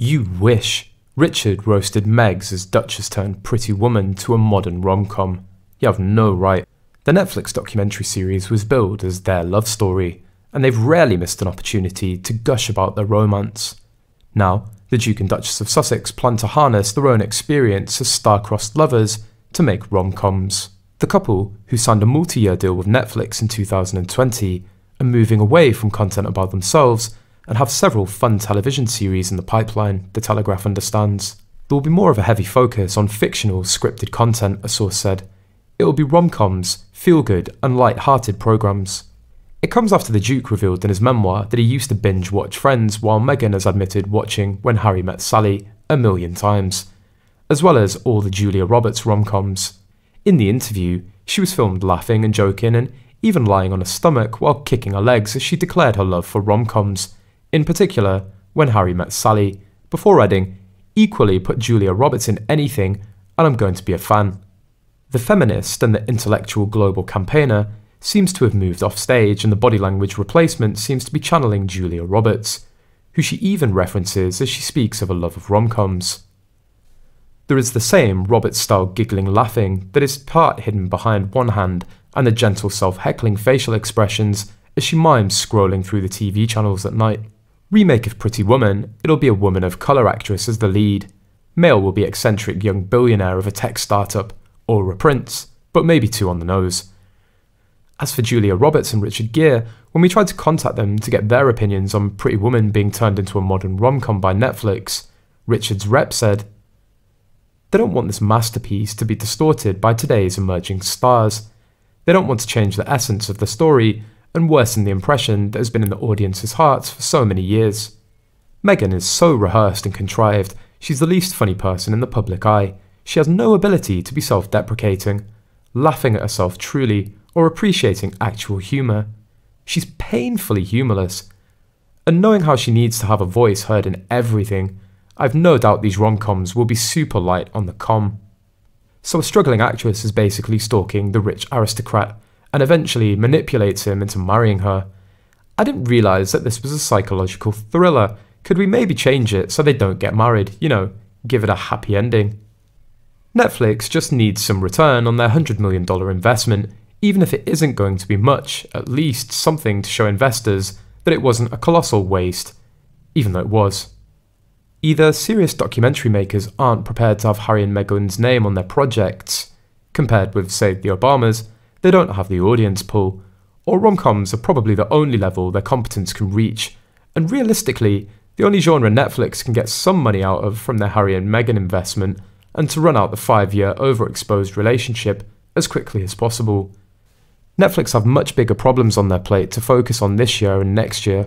You wish. Richard roasted Megs as Duchess turned Pretty Woman to a modern rom-com. You have no right. The Netflix documentary series was billed as their love story, and they've rarely missed an opportunity to gush about their romance. Now, the Duke and Duchess of Sussex plan to harness their own experience as star-crossed lovers to make rom-coms. The couple, who signed a multi-year deal with Netflix in 2020, are moving away from content about themselves and have several fun television series in the pipeline, the Telegraph understands. There will be more of a heavy focus on fictional, scripted content, a source said. It will be rom-coms, feel-good and light-hearted programmes. It comes after the Duke revealed in his memoir that he used to binge-watch Friends, while Meghan has admitted watching When Harry Met Sally a million times, as well as all the Julia Roberts rom-coms. In the interview, she was filmed laughing and joking and even lying on her stomach while kicking her legs as she declared her love for rom-coms, in particular When Harry Met Sally, before adding, "Equally put Julia Roberts in anything and I'm going to be a fan." The feminist and the intellectual global campaigner seems to have moved off stage, and the body language replacement seems to be channeling Julia Roberts, who she even references as she speaks of a love of rom-coms. There is the same Roberts-style giggling laughing that is part hidden behind one hand and the gentle self-heckling facial expressions as she mimes scrolling through the TV channels at night. Remake of Pretty Woman, it'll be a woman of colour actress as the lead. Male will be eccentric young billionaire of a tech startup, or a prince, but maybe too on the nose. As for Julia Roberts and Richard Gere, when we tried to contact them to get their opinions on Pretty Woman being turned into a modern rom-com by Netflix, Richard's rep said, "They don't want this masterpiece to be distorted by today's emerging stars. They don't want to change the essence of the story and worsen the impression that has been in the audience's hearts for so many years. Meghan is so rehearsed and contrived, she's the least funny person in the public eye. She has no ability to be self-deprecating, laughing at herself truly, or appreciating actual humour. She's painfully humourless. And knowing how she needs to have a voice heard in everything, I've no doubt these rom-coms will be super light on the comm." So a struggling actress is basically stalking the rich aristocrat and eventually manipulates him into marrying her. I didn't realise that this was a psychological thriller. Could we maybe change it so they don't get married, give it a happy ending? Netflix just needs some return on their $100 million investment, even if it isn't going to be much, at least something to show investors that it wasn't a colossal waste, even though it was. Either serious documentary makers aren't prepared to have Harry and Meghan's name on their projects, compared with, say, the Obamas, they don't have the audience pull, or rom-coms are probably the only level their competence can reach, and realistically, the only genre Netflix can get some money out of from their Harry and Meghan investment, and to run out the 5-year overexposed relationship as quickly as possible. Netflix have much bigger problems on their plate to focus on this year and next year.